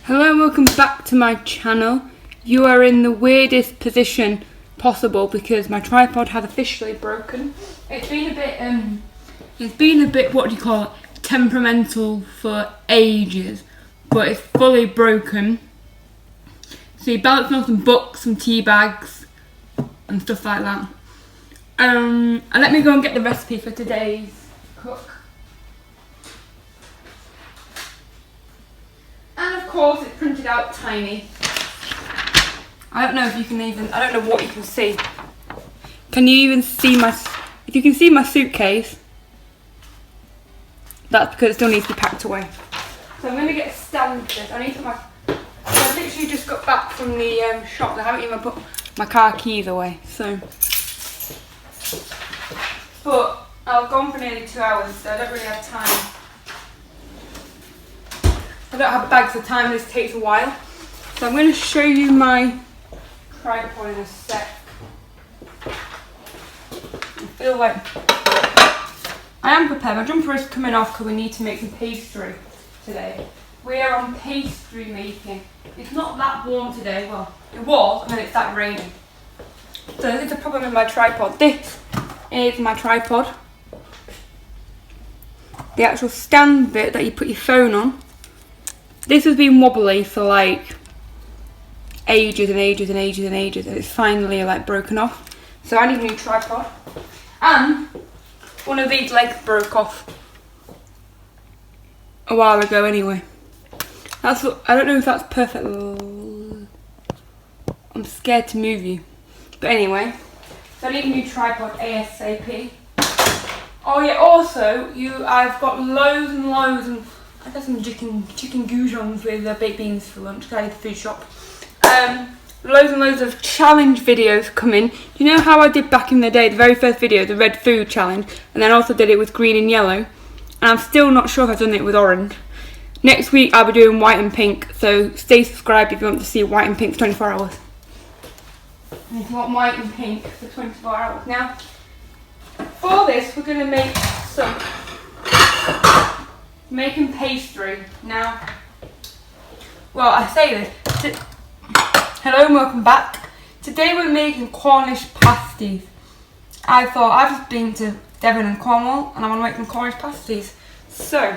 Hello and welcome back to my channel. You are in the weirdest position possible because my tripod has officially broken. It's been a bit what do you call it, temperamental for ages, but it's fully broken. So you're balancing on some books, some tea bags and stuff like that. And let me go and get the recipe for today's cook. And of course it's printed out tiny. I don't know if you can I don't know what you can see. Can you even see if you can see my suitcase, that's because it still needs to be packed away. So I'm going to get a stand for this. I literally just got back from the shop. I haven't even put my car keys away. But I've gone for nearly 2 hours, so I don't really have time. I don't have bags of time, this takes a while. So I'm going to show you my tripod in a sec. I feel like I am prepared. My jumper is coming off because we need to make some pastry today. We are on pastry making. It's not that warm today. Well, it was, and then it started raining. So there's a problem with my tripod. This is my tripod. The actual stand bit that you put your phone on. This has been wobbly for like ages and ages and ages and ages, and it's finally like broken off. So I need a new tripod. And one of these legs broke off a while ago anyway. I don't know if that's perfect. I'm scared to move you. But anyway, so I need a new tripod ASAP. Oh yeah, also I've got loads and loads, and I got some chicken goujons with baked beans for lunch because I did the food shop. Loads and loads of challenge videos coming. Do you know how I did back in the day, the very first video, the red food challenge, and then also did it with green and yellow, and I'm still not sure if I've done it with orange. Next week I'll be doing white and pink, so stay subscribed if you want to see white and pink for 24 hours. And if you want white and pink for 24 hours. Now, for this we're going to make some making pastry. Now, well, I say this. Hello and welcome back. Today we're making Cornish pasties. I thought I've just been to Devon and Cornwall and I want to make some Cornish pasties. So,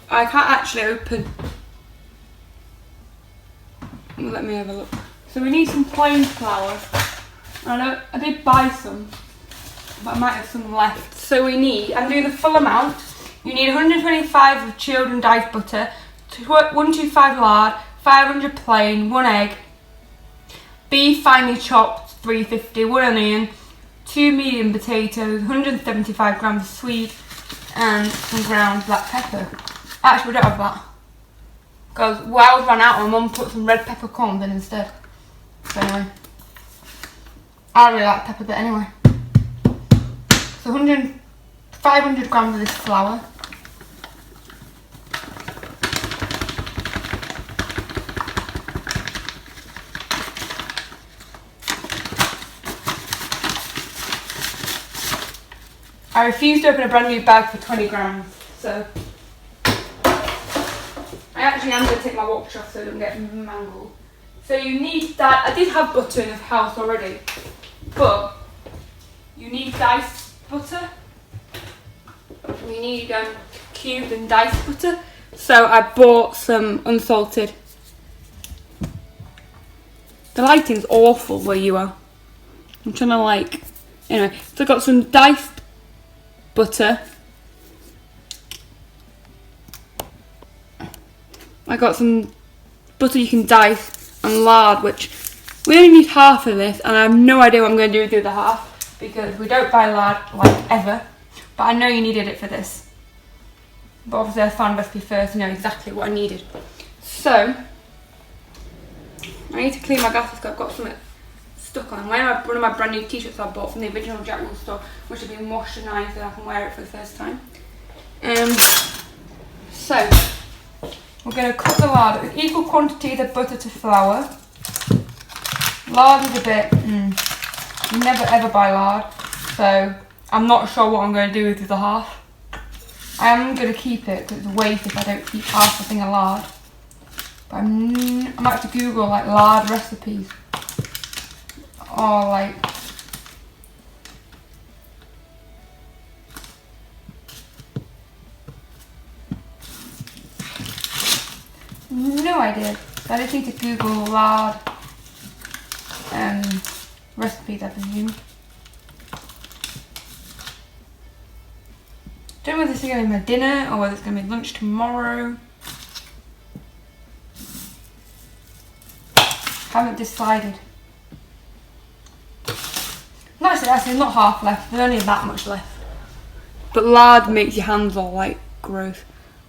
I can't actually open. Let me have a look. So we need some plain flour. I did buy some, but I might have some left. So I'm doing the full amount. You need 125 of chilled and diced butter, 125 lard, 500 plain, 1 egg, beef finely chopped 350, 1 onion, 2 medium potatoes, 175 grams of swede, and some ground black pepper. Actually, we don't have that because ours ran out and my mum put some red peppercorns in instead. So anyway, I really like pepper, but anyway. So 500 grams of this flour. I refuse to open a brand new bag for 20 grams, so I actually am going to take my watch off so it doesn't get mangled. So you need that. I did have butter in the house already, but you need diced butter. You need cubed and diced butter. So I bought some unsalted. The lighting's awful where you are. I'm trying to anyway. So I got some diced butter. I got some butter you can dice and lard, which we only need half of this, and I have no idea what I'm going to do with the other half because we don't buy lard ever, but I know you needed it for this. But obviously I found a recipe first and know exactly what I needed. So I need to clean my glasses because I've got something stuck on. I'm wearing one of my brand new t-shirts I bought from the original Jack Russell store, which have been washed and ironed so I can wear it for the first time. So we're going to cook the lard with equal quantities of butter to flour. Lard is a bit, you never ever buy lard, so I'm not sure what I'm going to do with the other half. I am going to keep it because it's a waste if I don't keep half the thing of lard. But I might have to Google like lard recipes. Or like... No idea. So I just need to Google lard recipes, I presume. Don't know whether this is going to be my dinner or whether it's going to be lunch tomorrow. Haven't decided. Like I said, actually not half left, there's only that much left. But lard makes your hands all like gross.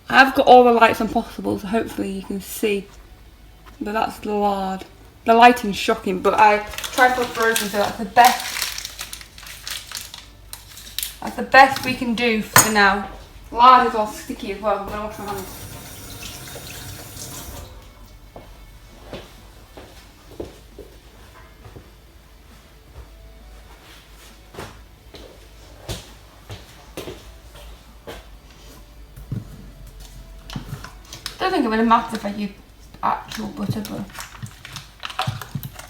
I've got all the lights on possible, so hopefully you can see. But that's the lard. The lighting's shocking, but I tried to put frozen, so that's the best. That's the best we can do for now. Lard is all sticky as well. I'm gonna wash my hands. I don't think it really matters if I use actual butter, but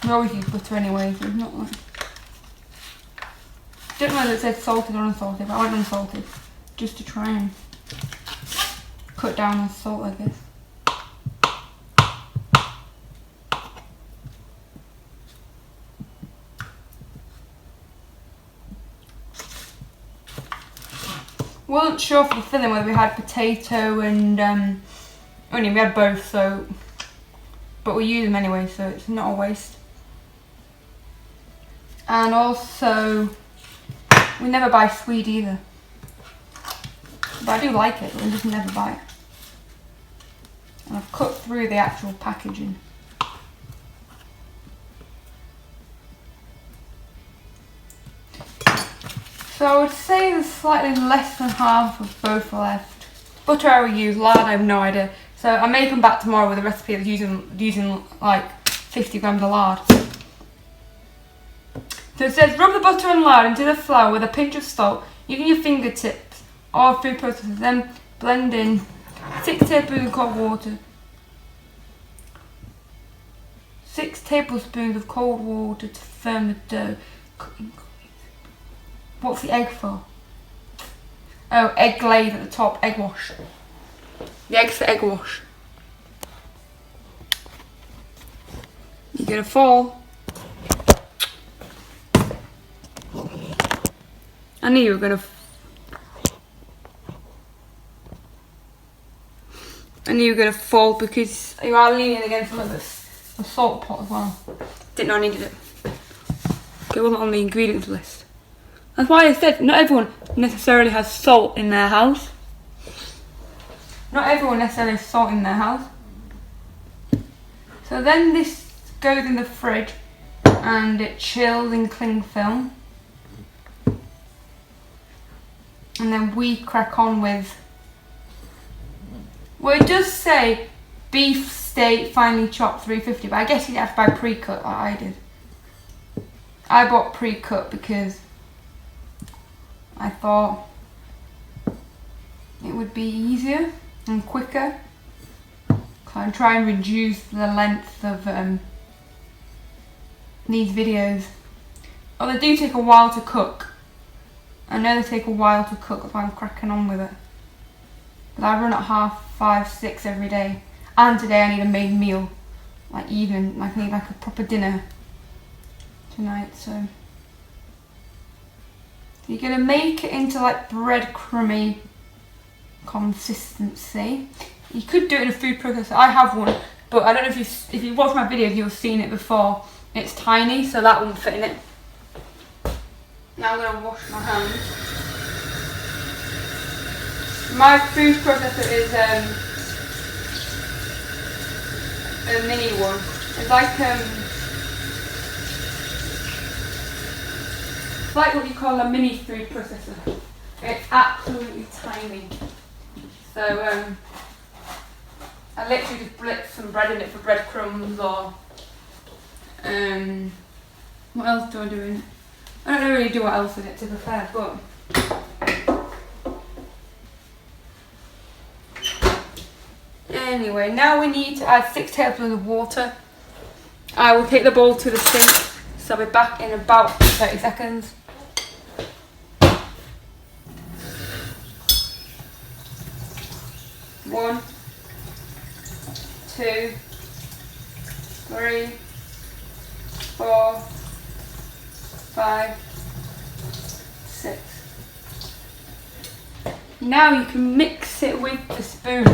we always use butter anyway, so it's not like... Don't know whether it said salted or unsalted, but I went unsalted just to try and cut down on salt, I guess. Wasn't sure for the filling whether we had potato and onion. We had both, so but we use them anyway, so it's not a waste. And also, we never buy swede either. But I do like it, but we just never buy it. And I've cut through the actual packaging. So I would say there's slightly less than half of both left. Butter I will use, lard I have no idea. So I may come back tomorrow with a recipe of using like 50 grams of lard. So it says rub the butter and lard into the flour with a pinch of salt using your fingertips or food processors. Then blend in 6 tablespoons of cold water. 6 tablespoons of cold water to firm the dough. What's the egg for? Oh, egg glaze at the top, egg wash. The egg's for egg wash. You're gonna fall. I knew you were gonna. I knew you were gonna fall because you are leaning against some of this. A salt pot as well. Didn't know I needed it. It wasn't on the ingredients list. That's why I said not everyone necessarily has salt in their house. Not everyone necessarily has salt in their house. So then this goes in the fridge and it chills in cling film. And then we crack on with... Well, it does say beef steak finely chopped 350, but I guess you'd have to buy pre-cut like I did. I bought pre-cut because I thought it would be easier and quicker. I'm trying to reduce the length of these videos. Oh, they do take a while to cook. I know they take a while to cook, that's why I'm cracking on with it. But I run at 5:30, 6 every day. And today I need a main meal. Like even, like I need like a proper dinner tonight, so. You're going to make it into like breadcrumby consistency. You could do it in a food processor. I have one, but I don't know if you watch my videos, you've seen it before. It's tiny, so that won't fit in it. Now I'm going to wash my hands. My food processor is a mini one. It's like what you call a mini food processor. It's absolutely tiny. So I literally just blitz some bread in it for breadcrumbs or what else do I do in it? I don't really do what else in it, to be fair, but Anyway, now we need to add 6 tablespoons of water. I will take the bowl to the sink, so I'll be back in about 30 seconds. One, 2, 3, 4, 5, 6. Now you can mix it with the spoon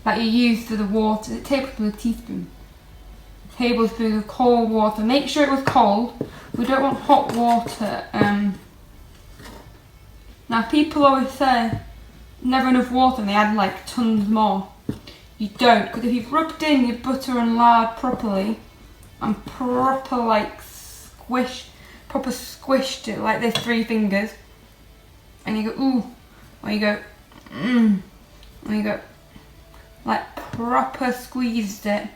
that you use for the water. A tablespoon, a teaspoon. Tablespoon of cold water. Make sure it was cold. We don't want hot water. Now people always say never enough water and they add like tons more. You don't, because if you've rubbed in your butter and lard properly and proper squished it like this, 3 fingers, and you go ooh, or you go or you go like proper squeezed it,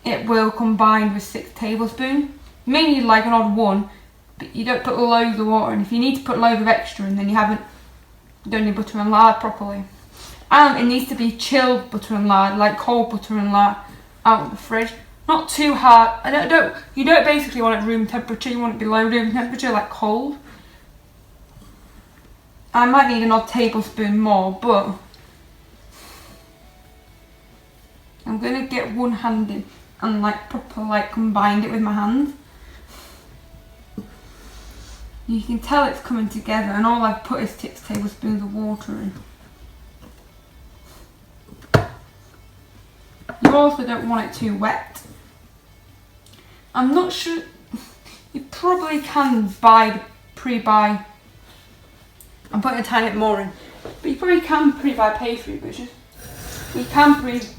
it will combine with 6 tablespoons. You may need like an odd one, but you don't put loads of water in. If you need to put loads of extra in, then you haven't done your butter and lard properly. And it needs to be chilled butter and lard, like cold butter and lard, out of the fridge. Not too hard. You don't basically want it room temperature. You want it below room temperature, like cold. I might need an odd tablespoon more, but I'm gonna get one-handed and like proper combined it with my hands. You can tell it's coming together, and all I've put is 6 tablespoons of water in. You also don't want it too wet. I'm not sure, you probably can pre-buy. I'm putting a tiny bit more in, but you probably can pre-buy pastry, but you can pre-buy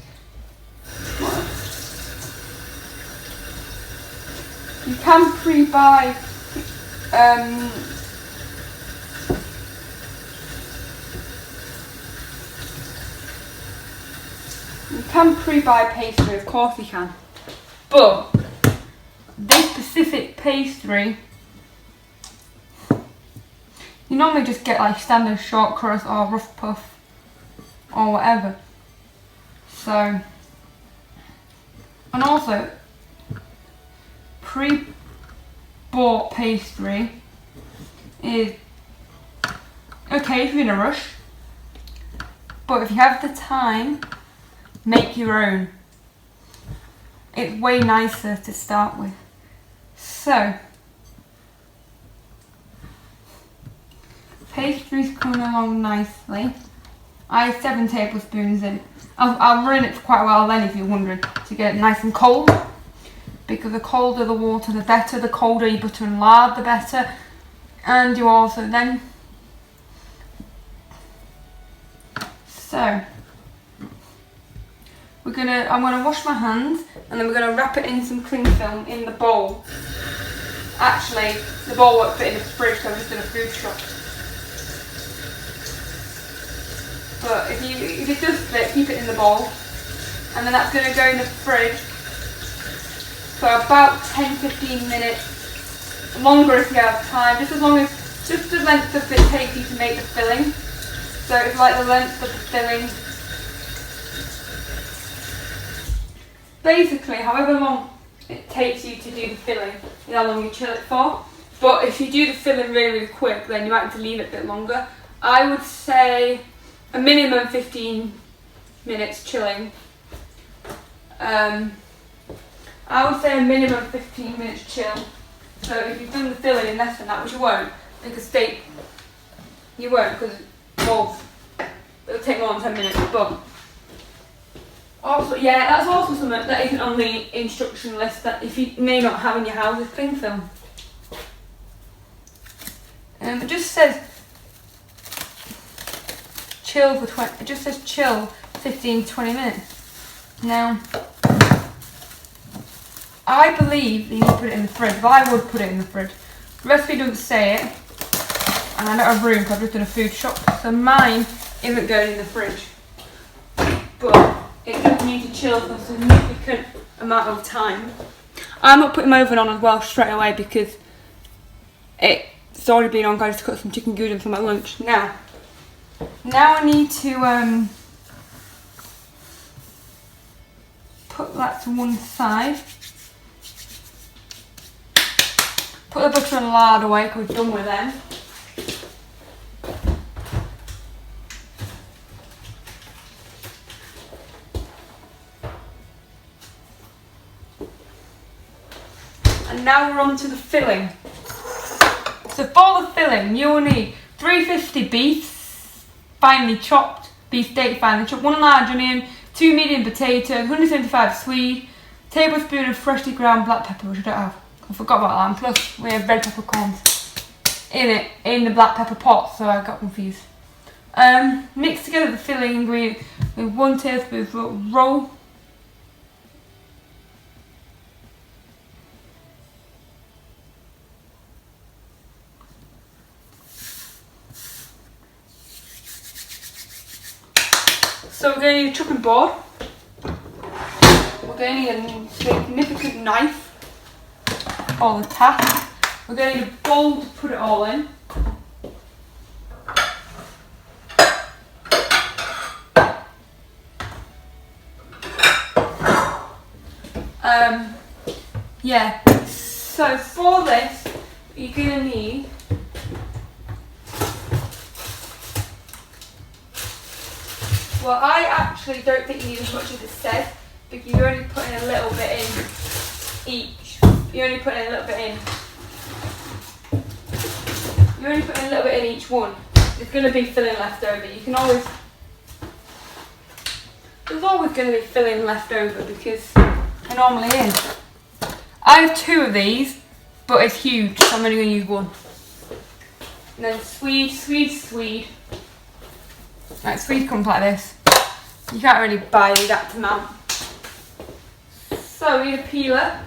you can pre-buy pastry, of course you can, but this specific pastry, you normally just get like standard short crust or rough puff or whatever. So, and also pre-bought pastry is okay if you're in a rush, but if you have the time, make your own. It's way nicer to start with. So, pastry's coming along nicely. I have 7 tablespoons in. I'll run it for quite a while then, if you're wondering, to get it nice and cold. Because the colder the water, the better. The colder your butter and lard, the better. And you also then. So, I'm gonna wash my hands, and then we're gonna wrap it in some cling film in the bowl. Actually, the bowl won't fit in the fridge, so I'm just in a food shop. But if it does fit, keep it in the bowl, and then that's going to go in the fridge for about 10-15 minutes, longer if you have time, just the length of it takes you to make the filling. So it's like the length of the filling. Basically, however long it takes you to do the filling is how long you chill it for. But if you do the filling really, really quick, then you might have to leave it a bit longer. I would say a minimum 15 minutes chilling. I would say a minimum 15 minutes chill. So if you've done the filling in less than that, which you won't, because you won't, because it'll take more than 10 minutes, but also, yeah, that's also something that isn't on the instruction list that if you may not have in your house is cling film. It just says chill for 15 to 20 minutes. Now, I believe that you can put it in the fridge, but I would put it in the fridge. The recipe doesn't say it, and I don't have room because I've just done a food shop, so mine isn't going in the fridge. But it does need to chill for a significant amount of time. I'm not putting my oven on as well straight away because it's already been on, guys, to cut some chicken gouda for my lunch. Now I need to put that to one side. Put the butter and lard away because we're done with them. And now we're on to the filling. So for the filling, you will need 350 beef, finely chopped, beef steak finely chopped, 1 large onion, 2 medium potatoes, 175 swede, tablespoon of freshly ground black pepper, which I don't have. I forgot about that. And plus, we have red peppercorns in the black pepper pot, so I got confused. Mix together the filling ingredient with 1 tablespoon of roll. So we're going to need a chopping board. We're going to need a significant knife, or the task. We're going to need a bowl to put it all in. Yeah, so for this, you're going to need well, I actually don't think you need as much as it says, because you're only putting a little bit in each. You're only putting a little bit in. You're only putting a little bit in each one. There's going to be filling left over. You can always. There's always going to be filling left over because there normally is. I have 2 of these, but it's huge, so I'm only going to use 1. And then swede. Right, swede comes like this. You can't really buy the exact amount. So we need a peeler.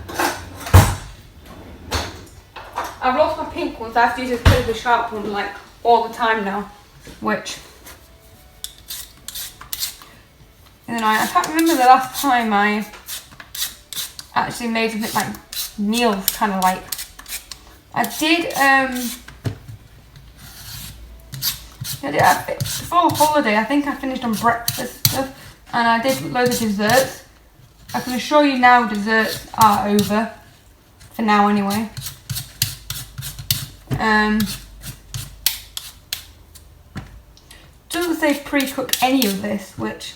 I've lost my pink ones, so I have to use this really sharp one like all the time now. Which, and then I can't remember the last time I actually made something like meals, kind of like. I did before holiday, I think I finished on breakfast stuff, and I did loads of desserts. I can assure you now desserts are over, for now anyway. Doesn't say pre-cook any of this, which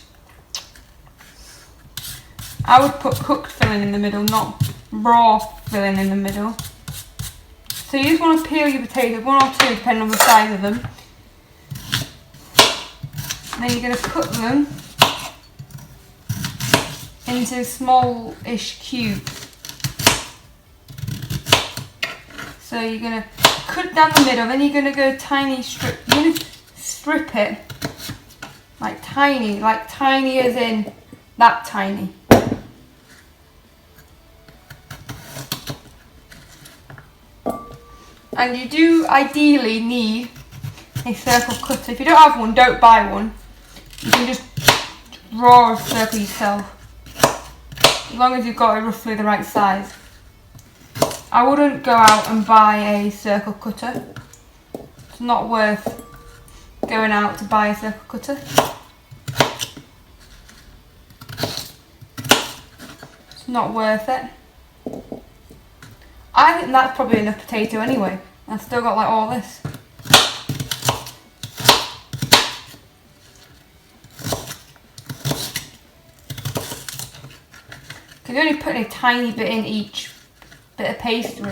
I would put cooked filling in the middle, not raw filling in the middle. So you just want to peel your potatoes, 1 or 2 depending on the size of them. And then you're going to cut them into small-ish cubes. So you're going to cut down the middle, then you're going to go tiny strip. You're going to strip it like tiny as in that tiny. And you do ideally need a circle cutter. If you don't have one, don't buy one. You can just draw a circle yourself, as long as you've got it roughly the right size. I wouldn't go out and buy a circle cutter. It's not worth going out to buy a circle cutter. It's not worth it. I think that's probably enough potato anyway. I've still got like all this. Because you're only putting a tiny bit in each bit of pastry.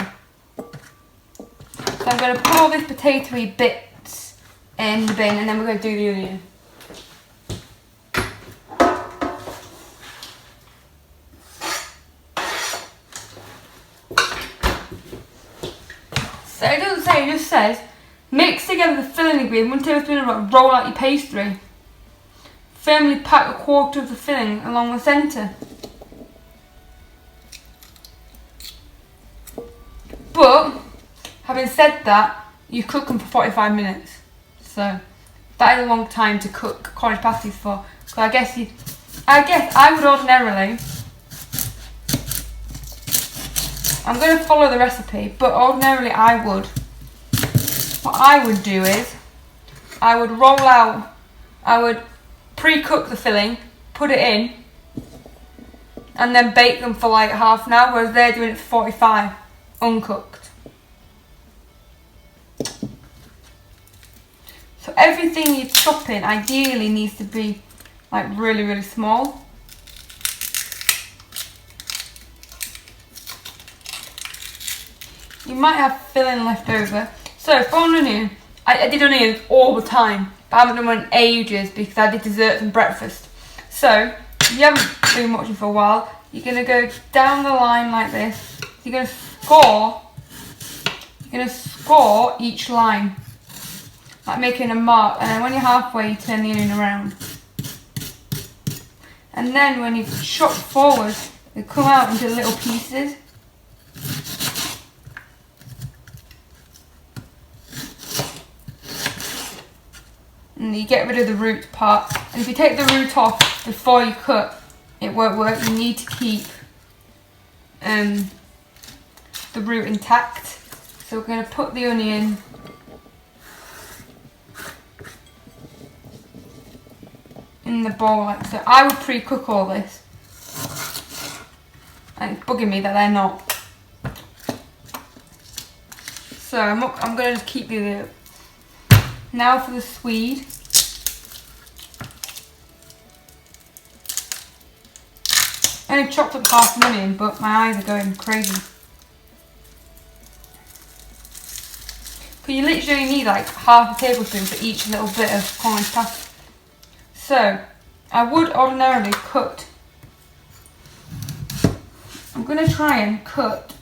So I'm going to put all these potatoey bits in the bin, and then we're going to do the onion. So it doesn't say, it just says, mix together the filling ingredient, 1 tablespoon of lard, roll out your pastry. Firmly pack a quarter of the filling along the centre. But, having said that, you cook them for 45 minutes. So, that is a long time to cook Cornish pasties for. So I guess I would ordinarily, I'm going to follow the recipe, but ordinarily what I would do is, I would pre-cook the filling, put it in, and then bake them for like half an hour, whereas they're doing it for 45, uncooked. So everything you're chopping ideally needs to be like really, really small. You might have filling left over. So for onion, I did onions all the time, but I haven't done one in ages because I did desserts and breakfast. So if you haven't been watching for a while, you're going to go down the line like this. You're going to score each line, like making a mark, and then when you're halfway you turn the onion around. And then when you chop forward, they come out into little pieces. And you get rid of the root part. And if you take the root off before you cut, it won't work. You need to keep the root intact. So we're going to put the onion in the bowl like so. I would pre-cook all this. And it's bugging me that they're not. So I'm going to just keep the. Now for the swede. I only chopped up half an onion, but my eyes are going crazy. Because you literally need like half a tablespoon for each little bit of Cornish pasty. So I would ordinarily cut. I'm going to try and cut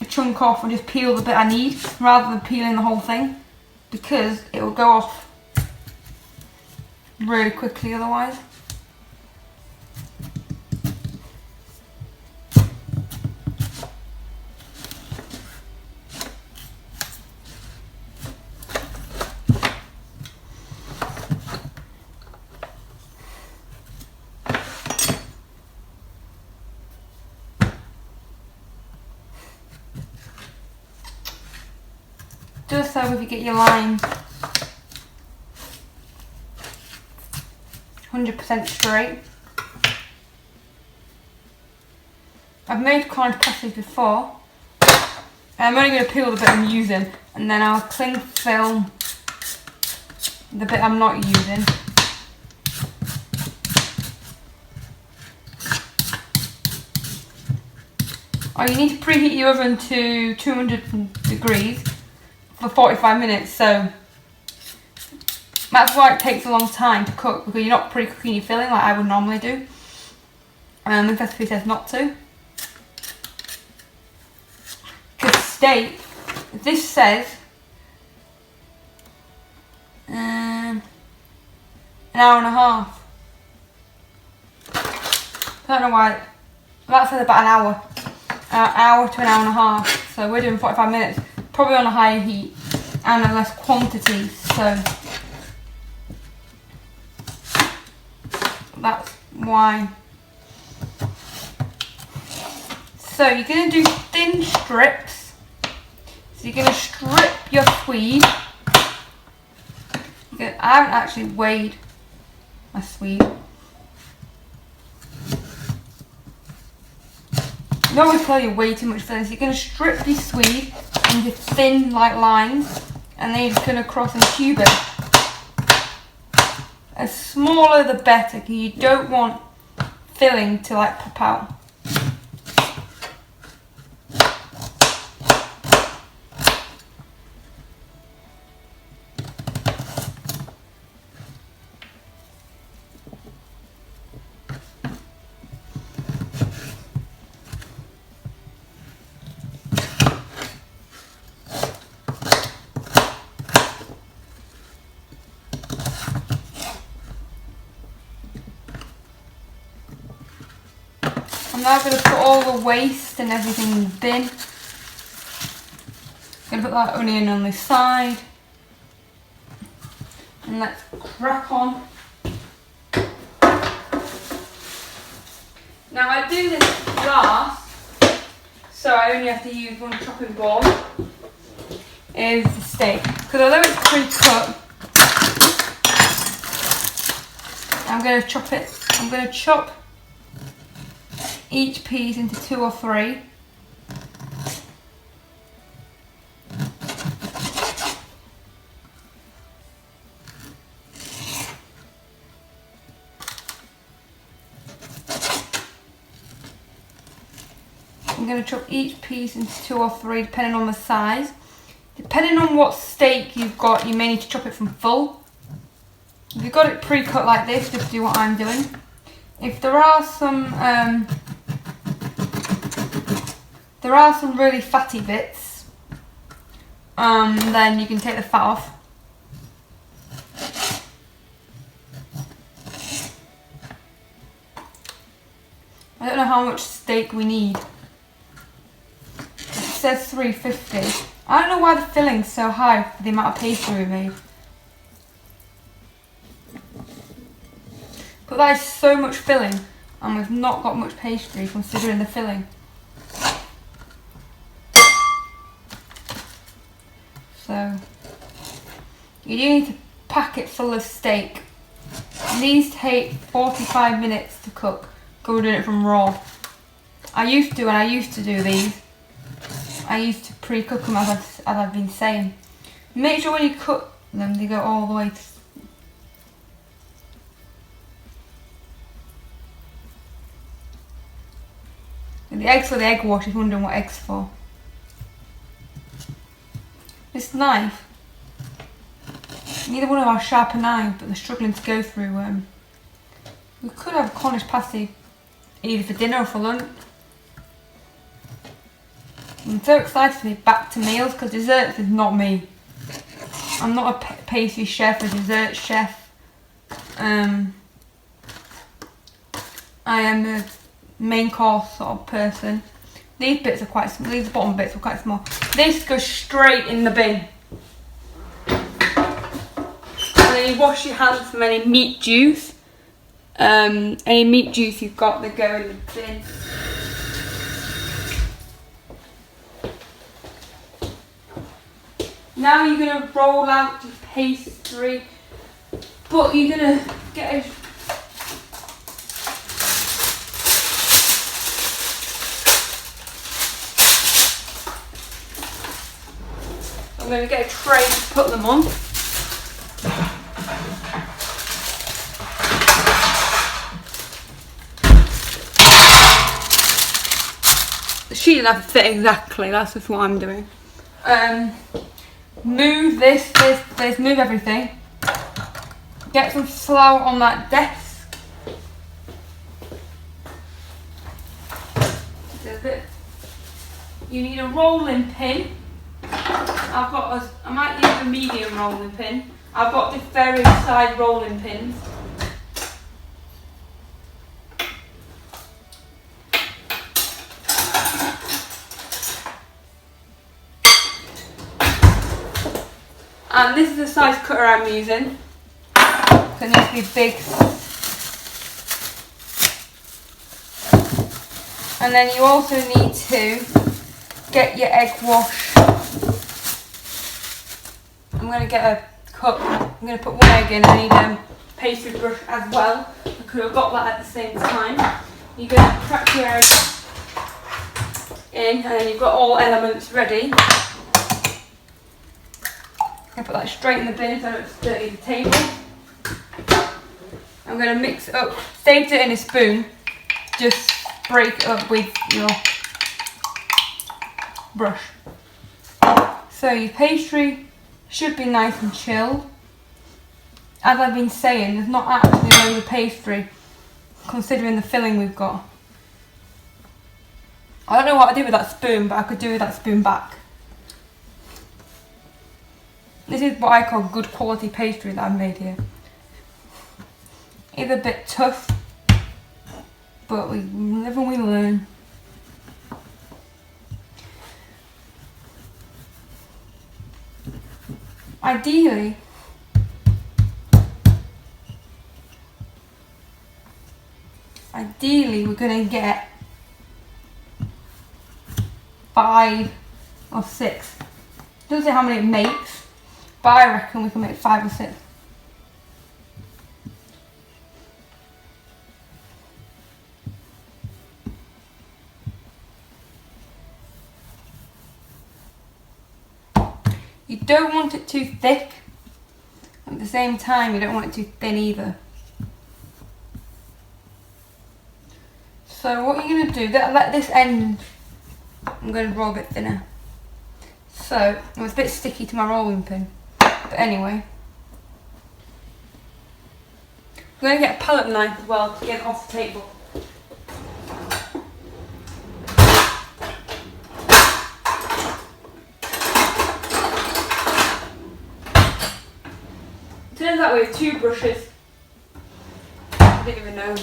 a chunk off and just peel the bit I need rather than peeling the whole thing, because it will go off really quickly otherwise. Just so if you get your line 100% straight. I've made Cornish pasties before. I'm only going to peel the bit I'm using, and then I'll cling film the bit I'm not using. Oh, you need to preheat your oven to 200 degrees for 45 minutes, so that's why it takes a long time to cook, because you're not pre-cooking your filling like I would normally do. The recipe says not to. Because steak, this says an hour and a half. I don't know why. That says about an hour to an hour and a half. So we're doing 45 minutes. Probably on a higher heat and a less quantity, so that's why. So you're going to do thin strips. So you're going to strip your swede. I haven't actually weighed my swede. I don't always tell you way too much filling. So you're going to strip your swede into thin like lines, and then you're just going to cross and cube it. As smaller the better, because you don't want filling to like pop out. I'm now going to put all the waste and everything in the bin. I'm going to put that onion on this side. And let's crack on. Now I do this last, so I only have to use one chopping board, is the steak. Because although it's pre-cut, I'm going to chop it. I'm going to chop each piece into 2 or 3. I'm going to chop each piece into 2 or 3 depending on the size. Depending on what steak you've got, you may need to chop it from full. If you've got it pre-cut like this, just do what I'm doing. If there are some really fatty bits, then you can take the fat off. I don't know how much steak we need. It says 350. I don't know why the filling's so high for the amount of pastry we made. But that is so much filling, and we've not got much pastry considering the filling. So, you do need to pack it full of steak. These take 45 minutes to cook. Go doing it from raw. I used to do these. I used to pre-cook them as I've been saying. Make sure when you cook them, they go all the way to... The eggs for the egg wash, if you're wondering what eggs for. This knife, neither one of our sharper knives, but they're struggling to go through. We could have a Cornish pasty either for dinner or for lunch. I'm so excited to be back to meals because desserts is not me. I'm not a pastry chef, a dessert chef. I am a main course sort of person. These bits are quite small, these bottom bits are quite small. This goes straight in the bin. And then you wash your hands from any meat juice. Any meat juice you've got, they go in the bin. Now you're going to roll out your pastry, but you're going to get a... I'm going to get a tray to put them on. The sheet doesn't have to fit exactly, that's just what I'm doing. Move this, move everything. Get some flour on that desk. You need a rolling pin. I might use a medium rolling pin. I've got this various size rolling pins. And this is the size cutter I'm using. So it needs to be big. And then you also need to get your egg wash. I'm going to get a cup. I'm going to put one egg in. I need a pastry brush as well. I could have got that at the same time. You're going to crack your egg in, and then you've got all elements ready. I put that straight in the bin so I don't dirty the table. I'm going to mix it up. Save it in a spoon. Just break it up with your brush. So your pastry should be nice and chilled. As I've been saying, there's not actually loads of pastry considering the filling we've got. I don't know what I did with that spoon, but I could do with that spoon back. This is what I call good quality pastry that I've made here. It's a bit tough, but we live and we learn. Ideally, we're going to get 5 or 6. Doesn't say how many it makes, but I reckon we can make 5 or 6. You don't want it too thick. At the same time, you don't want it too thin either. So what you're going to do, let this end, I'm going to roll a bit thinner. So, it was a bit sticky to my rolling pin. But anyway. I'm going to get a palette knife as well to get it off the table. Turns out we have 2 brushes. I didn't even know.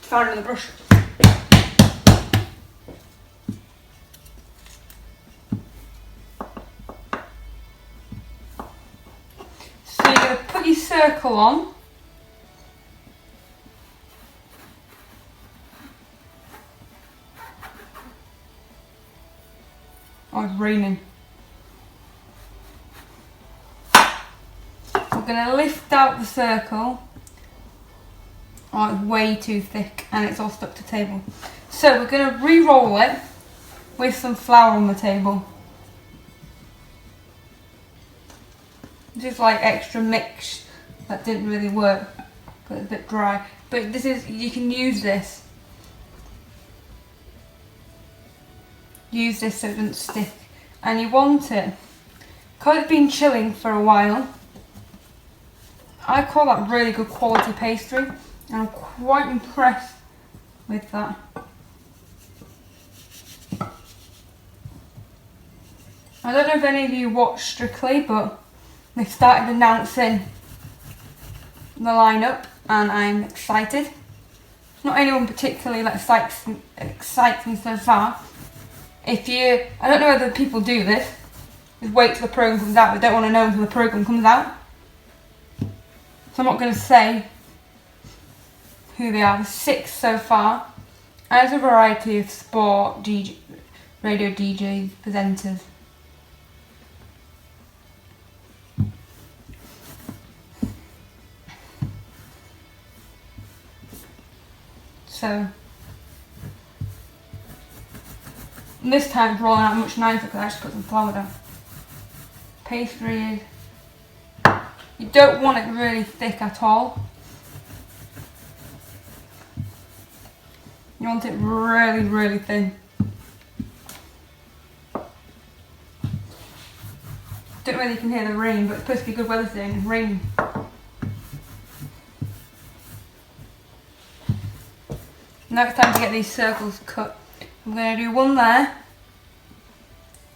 Found another brush. So you're going to put your circle on. Oh, it's raining. We're going to lift out the circle. Oh, it's way too thick and it's all stuck to the table. So we're going to re-roll it with some flour on the table. This is like extra mix that didn't really work, but it's a bit dry. But this is, you can use this. Use this so it doesn't stick. And you want it, because it's been chilling for a while, I call that really good quality pastry. And I'm quite impressed with that. I don't know if any of you watch Strictly, but they've started announcing the lineup and I'm excited. Not anyone particularly that excites me so far. I don't know whether people do this, just wait till the programme comes out, but don't want to know until the programme comes out. So I'm not going to say who they are. There's 6 so far. And there's a variety of sport, radio DJs, presenters. So, this time it's rolling out much nicer because I just put some flour down. Pastry is, you don't want it really thick at all. You want it really, really thin. Don't know whether you can hear the rain, but it's supposed to be good weather today and it's raining. Now it's time to get these circles cut. I'm going to do one there,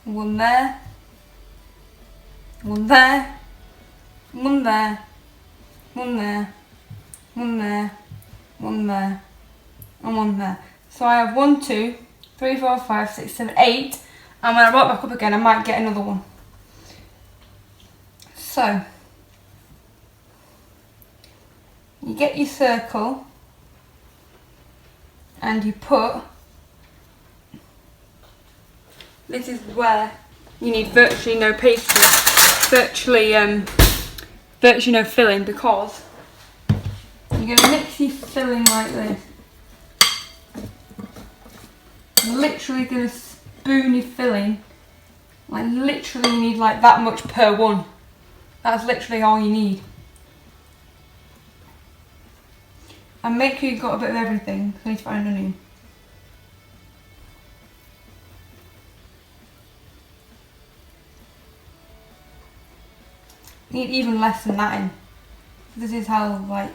one there, one there, one there, one there, one there, one there, and one there. So I have 1, 2, 3, 4, 5, 6, 7, 8. And when I roll it back up again, I might get another one. So, you get your circle and you put, this is where you need virtually no pastry, virtually no filling, because you're going to mix your filling like this. You're literally going to spoon your filling, like literally you need like that much per one. That's literally all you need. And make sure you've got a bit of everything. I need to find onion. Need even less than that in. This is how, like,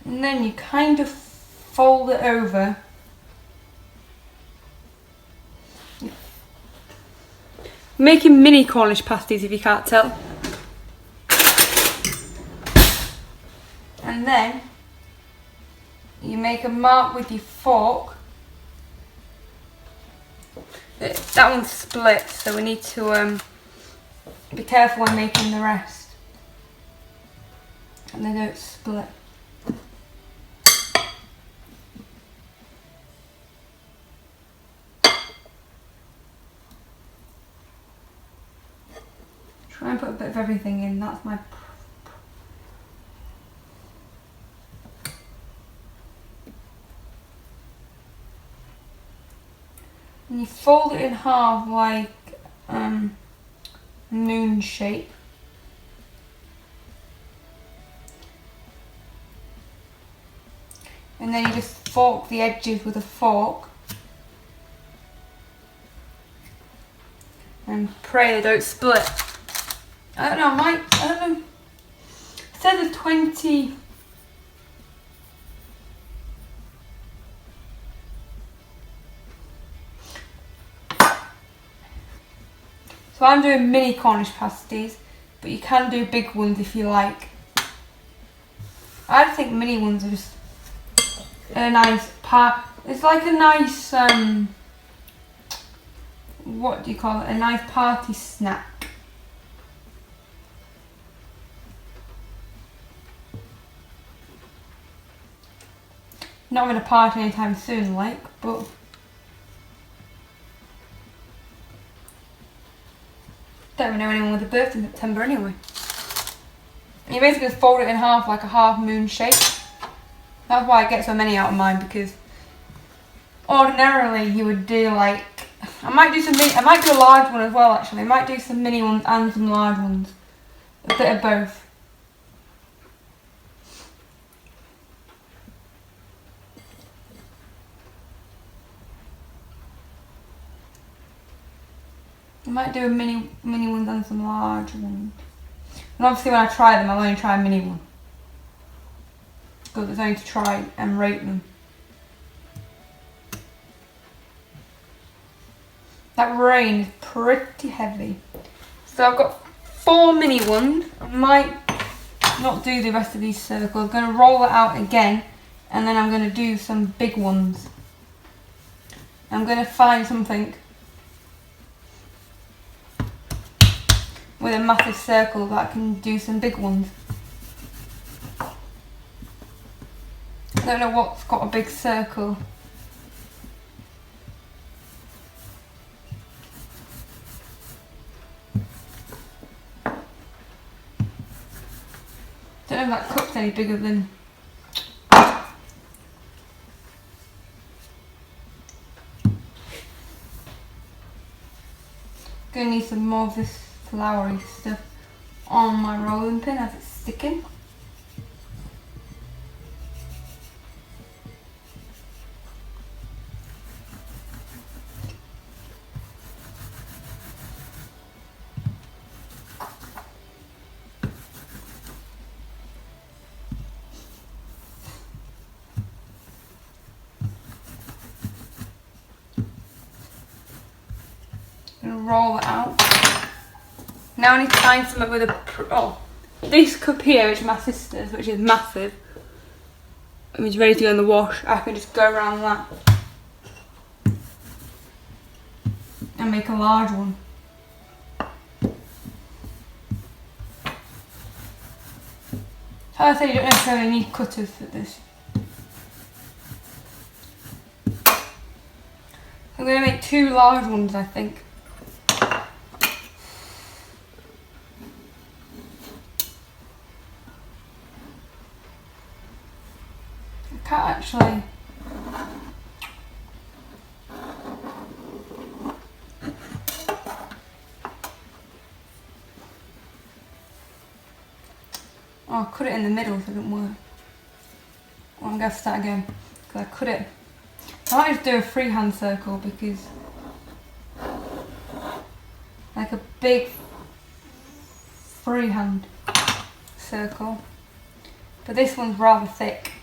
and then you kind of fold it over. Making mini Cornish pasties if you can't tell. And then you make a mark with your fork. That one's split, so we need to be careful when making the rest. And they don't split. Try and put a bit of everything in, that's my... And you fold it in half like moon shape. And then you just fork the edges with a fork. And pray they don't split. I don't know, I don't know. It says there's 20. So I'm doing mini Cornish pasties, but you can do big ones if you like. I think mini ones are just a nice it's like a nice, what do you call it? A nice party snack. Not going to party anytime soon, like, but don't even know anyone with a birthday in September anyway. You basically just fold it in half like a half moon shape. That's why I get so many out of mine, because ordinarily you would do like, I might do a large one as well actually. I might do some mini ones and some large ones. A bit of both. I might do a mini ones and some large ones. And obviously when I try them, I'll only try a mini one, because it's only to try and rate them. That rain is pretty heavy. So I've got 4 mini ones. I might not do the rest of these circles. I'm going to roll it out again, and then I'm going to do some big ones. I'm going to find something with a massive circle that I can do some big ones. I don't know what's got a big circle. Don't know if that cup's any bigger than. Gonna need some more of this floury stuff on my rolling pin as it's sticking. Roll it out. Now I need to find something with a this cup here, which is my sister's, which is massive. It's ready to go in the wash. I can just go around that and make a large one. How I say, you don't necessarily need cutters for this. I'm going to make 2 large ones, I think. Can't actually. Oh, I cut it in the middle so it didn't work. Well, I'm going to start again because I cut it. I might just do a freehand circle, because like a big freehand circle, but this one's rather thick.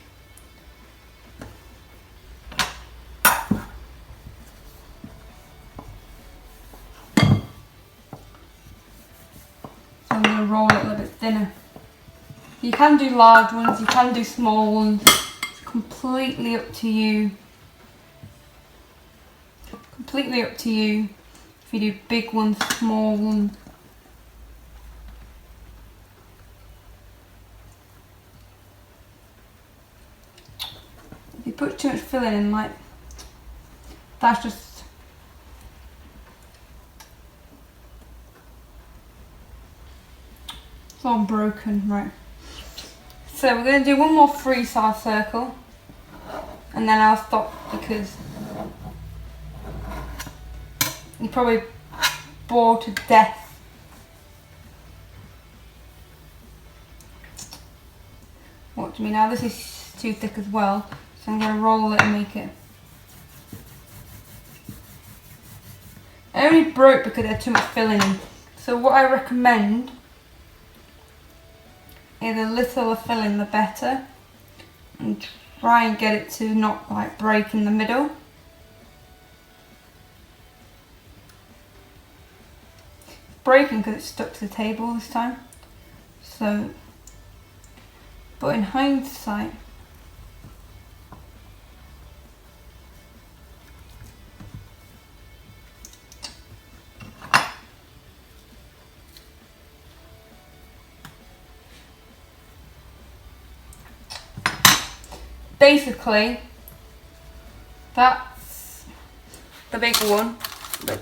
I'm going to roll it a little bit thinner. You can do large ones, you can do small ones. It's completely up to you. Completely up to you if you do big ones, small ones. If you put too much filling in, like, that's just. It's all broken, right. So we're going to do one more freestyle circle, and then I'll stop, because You're probably bored to death. Watch me now, this is too thick as well, so I'm going to roll it and make it. I only broke because it had too much filling in. So what I recommend is the littler filling the better, and try and get it to not like break in the middle. It's breaking because it's stuck to the table this time. So, but in hindsight, basically, that's the big one. But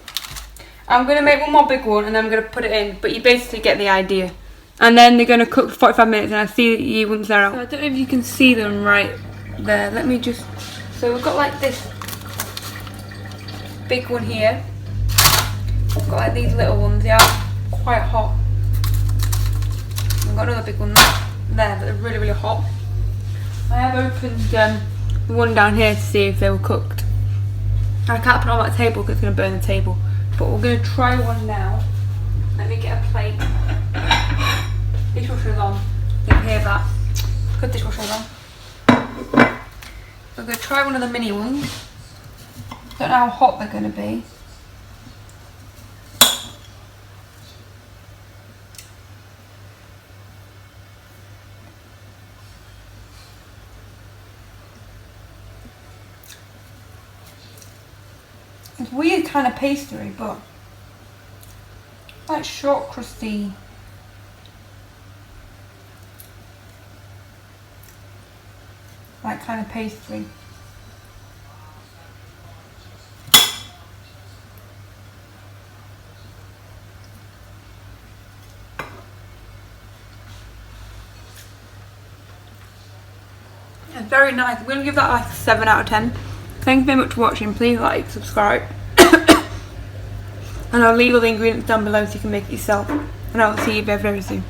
I'm going to make one more big one and then I'm going to put it in, but you basically get the idea. And then they're going to cook for 45 minutes and I'll see you once they're out. So I don't know if you can see them right there. Let me just... So we've got like this big one here. We've got like these little ones. They are quite hot. We've got another big one there, but they're really, really hot. I have opened the one down here to see if they were cooked. I can't put it on that table because it's going to burn the table. But we're going to try one now. Let me get a plate. Dishwasher's on. You can hear that. Good dishwasher's on. We're going to try one of the mini ones. Don't know how hot they're going to be. It's weird kind of pastry, but like short, crusty. Like kind of pastry. It's very nice. I'm going to give that like a 7 out of 10. Thank you very much for watching. Please like, subscribe. And I'll leave all the ingredients down below so you can make it yourself. And I'll see you very, very soon.